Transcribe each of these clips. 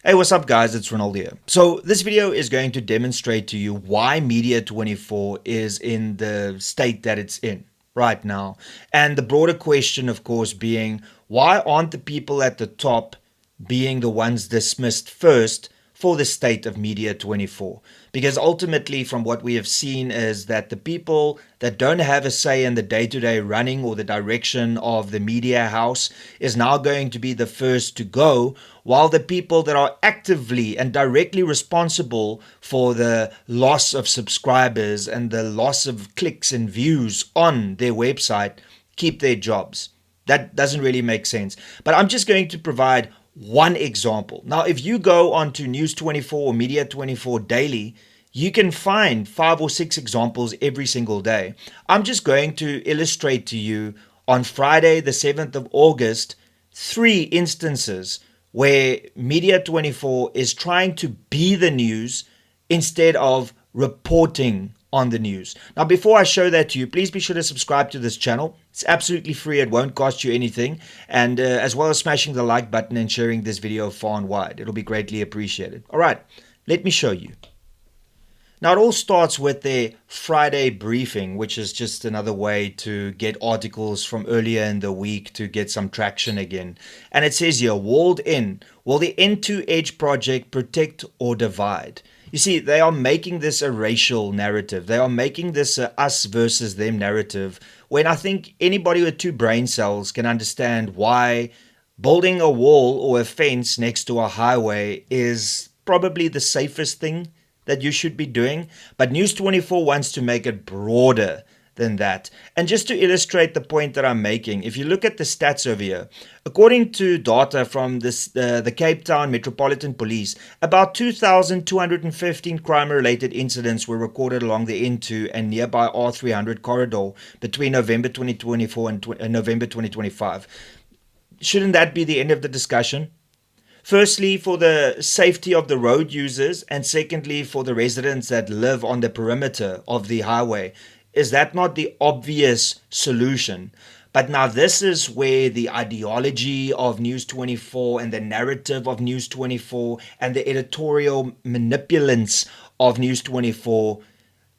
Hey, what's up guys, it's Renaldo here. So this video is going to demonstrate to you why Media24 is in the state that it's in right now. And the broader question, of course, being why aren't the people at the top being the ones dismissed first for the state of Media24? Because ultimately, from what we have seen, is that the people that don't have a say in the day-to-day running or the direction of the media house is now going to be the first to go, while the people that are actively and directly responsible for the loss of subscribers and the loss of clicks and views on their website keep their jobs. That doesn't really make sense. But I'm just going to provide one example. Now, if you go onto News24 or Media24 daily, you can find 5 or 6 examples every single day. I'm just going to illustrate to you on Friday, the 7th of August, 3 instances where Media24 is trying to be the news instead of reporting on the news. Now, before I show that to you, please be sure to subscribe to this channel. It's absolutely free. It won't cost you anything. And as well as smashing the like button and sharing this video far and wide. It'll be greatly appreciated. All right, let me show you. Now, it all starts with their Friday briefing, which is just another way to get articles from earlier in the week to get some traction again. And it says here, walled in, will the N2Edge project protect or divide? You see, they are making this a racial narrative. They are making this a us versus them narrative, when I think anybody with 2 brain cells can understand why building a wall or a fence next to a highway is probably the safest thing that you should be doing. But News24 wants to make it broader than that. And just to illustrate the point that I'm making, if you look at the stats over here, according to data from the Cape Town Metropolitan Police, about 2,215 crime-related incidents were recorded along the N2 and nearby R300 corridor between November 2024 and November 2025. Shouldn't that be the end of the discussion? Firstly, for the safety of the road users, and secondly, for the residents that live on the perimeter of the highway. Is that not the obvious solution? But now this is where the ideology of News24 and the narrative of News24 and the editorial manipulance of News24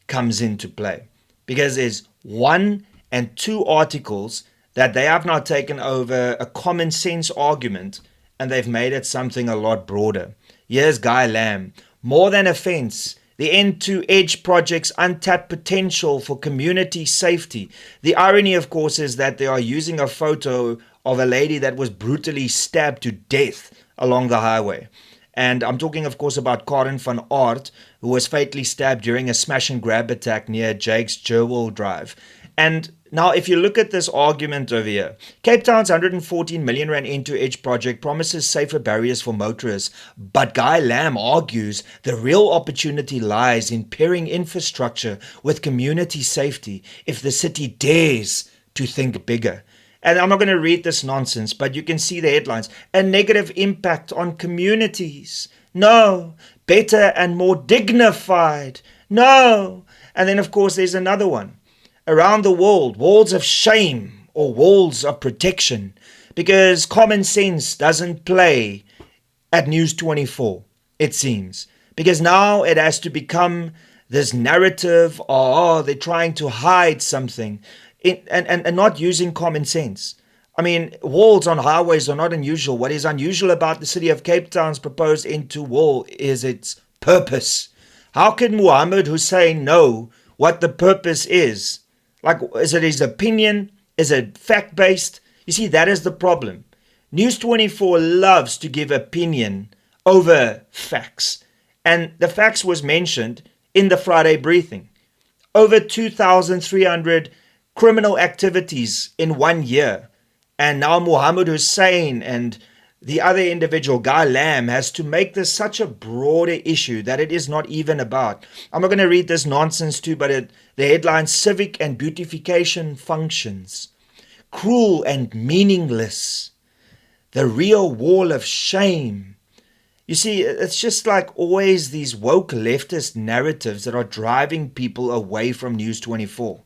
comes into play. Because there's 1 and 2 articles that they have now taken over a common sense argument and they've made it something a lot broader. Here's Guy Lamb. More than a fence, the N2Edge project's untapped potential for community safety. The irony, of course, is that they are using a photo of a lady that was brutally stabbed to death along the highway. And I'm talking, of course, about Karen van Aert, who was fatally stabbed during a smash and grab attack near Jake's Jewel Drive. And now, if you look at this argument over here, Cape Town's 114 million rand N2Edge project promises safer barriers for motorists, but Guy Lamb argues the real opportunity lies in pairing infrastructure with community safety if the city dares to think bigger. And I'm not going to read this nonsense, but you can see the headlines. A negative impact on communities. No. Better and more dignified. No. And then, of course, there's another one. Around the world, walls of shame or walls of protection, because common sense doesn't play at News24, it seems. Because now it has to become this narrative, oh, they're trying to hide something, and not using common sense. I mean, walls on highways are not unusual. What is unusual about the city of Cape Town's proposed N2 wall is its purpose. How can Mohammed Hussein know what the purpose is? Like, is it his opinion? Is it fact-based? You see, that is the problem. News24 loves to give opinion over facts. And the facts was mentioned in the Friday briefing. Over 2,300 criminal activities in 1 year. And now Mohammed Hussein and the other individual, Guy Lamb, has to make this such a broader issue that it is not even about. I'm not going to read this nonsense too, but the headline, civic and beautification functions. Cruel and meaningless. The real wall of shame. You see, it's just like always these woke leftist narratives that are driving people away from News24.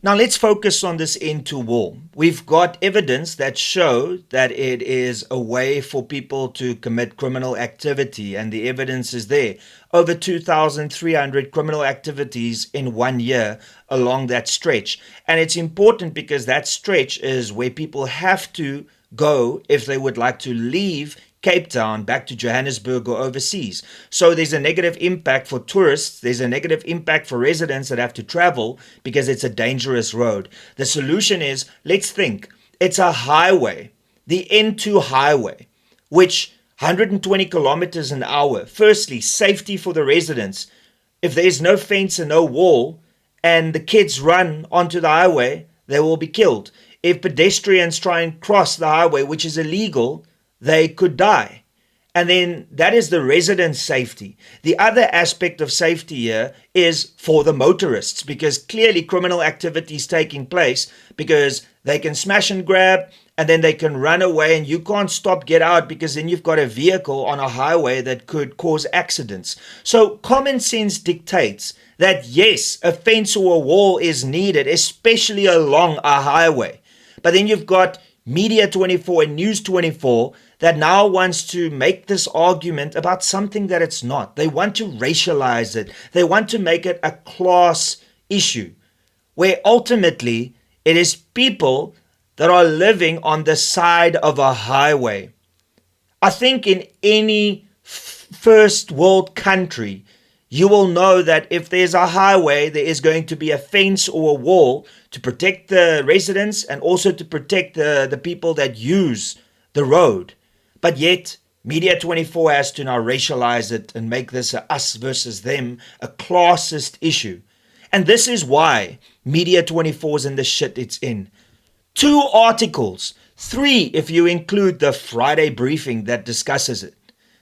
Now let's focus on this end to war. We've got evidence that show that it is a way for people to commit criminal activity, and the evidence is there. Over 2,300 criminal activities in 1 year along that stretch. And it's important because that stretch is where people have to go if they would like to leave Cape Town back to Johannesburg or overseas. So there's a negative impact for tourists, there's a negative impact for residents that have to travel because it's a dangerous road. The solution is, let's think, it's a highway, the N2 highway, which 120 kilometers an hour. Firstly, safety for the residents. If there's no fence and no wall and the kids run onto the highway, they will be killed. If pedestrians try and cross the highway, which is illegal, they could die. And then that is the resident safety. The other aspect of safety here is for the motorists, because clearly criminal activity is taking place because they can smash and grab and then they can run away and you can't stop, get out, because then you've got a vehicle on a highway that could cause accidents. So common sense dictates that yes, a fence or a wall is needed, especially along a highway. But then you've got Media24 and News24 that now wants to make this argument about something that it's not. They want to racialize it. They want to make it a class issue, where ultimately it is people that are living on the side of a highway. I think in any first world country, you will know that if there's a highway, there is going to be a fence or a wall to protect the residents and also to protect the people that use the road. But yet, Media24 has to now racialize it and make this a us versus them, a classist issue. And this is why Media24 is in the shit it's in. 2 articles, 3 if you include the Friday briefing that discusses it.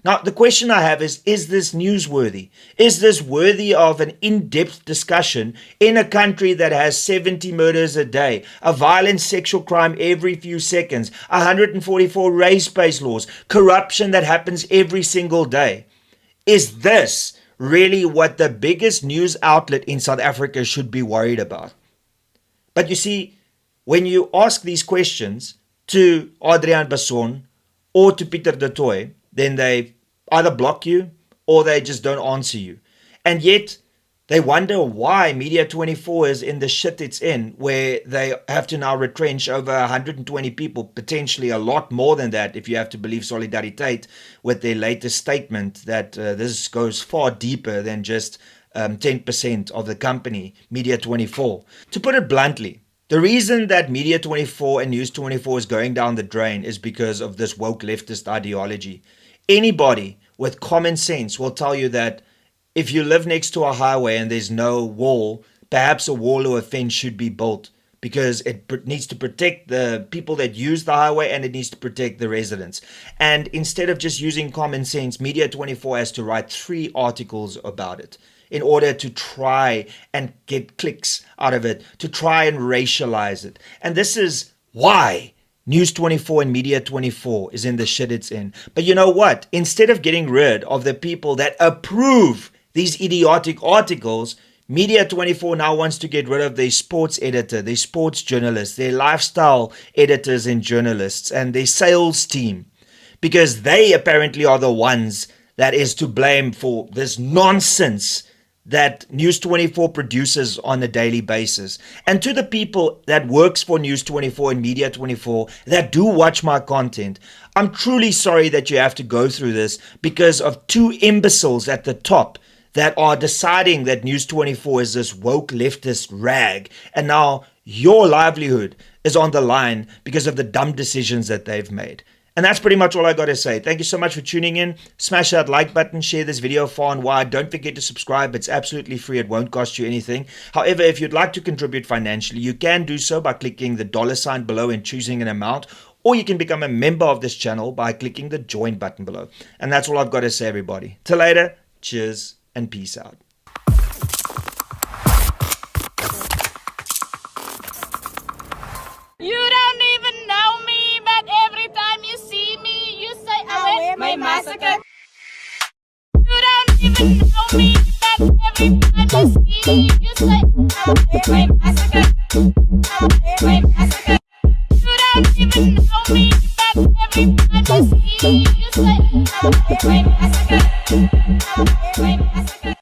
Now, the question I have is this newsworthy? Is this worthy of an in-depth discussion in a country that has 70 murders a day, a violent sexual crime every few seconds, 144 race-based laws, corruption that happens every single day? Is this really what the biggest news outlet in South Africa should be worried about? But you see, when you ask these questions to Adriaan Basson or to Pieter du Toit, then they either block you or they just don't answer you. And yet they wonder why Media24 is in the shit it's in, where they have to now retrench over 120 people, potentially a lot more than that if you have to believe Solidariteit with their latest statement that this goes far deeper than just 10% of the company, Media24. To put it bluntly, the reason that Media24 and News24 is going down the drain is because of this woke leftist ideology. Anybody with common sense will tell you that if you live next to a highway and there's no wall, perhaps a wall or a fence should be built because it needs to protect the people that use the highway and it needs to protect the residents. And instead of just using common sense, Media24 has to write 3 articles about it in order to try and get clicks out of it, to try and racialize it. And this is why News24 and Media24 is in the shit it's in. But you know what? Instead of getting rid of the people that approve these idiotic articles, Media24 now wants to get rid of their sports editor, their sports journalists, their lifestyle editors and journalists, and their sales team, because they apparently are the ones that is to blame for this nonsense that News24 produces on a daily basis. And to the people that works for News24 and Media24 that do watch my content, I'm truly sorry that you have to go through this because of 2 imbeciles at the top that are deciding that News24 is this woke leftist rag. And now your livelihood is on the line because of the dumb decisions that they've made. And that's pretty much all I got to say. Thank you so much for tuning in. Smash that like button, share this video far and wide. Don't forget to subscribe. It's absolutely free. It won't cost you anything. However, if you'd like to contribute financially, you can do so by clicking the $ below and choosing an amount. Or you can become a member of this channel by clicking the join button below. And that's all I've got to say, everybody. Till later, cheers and peace out. You don't even know me, but every time you see me, you say, I wear my massacre. You don't even know me, but every time you see me, you say, I wear my massacre. even know me, but every time you see me, you say, "Oh, my massacre."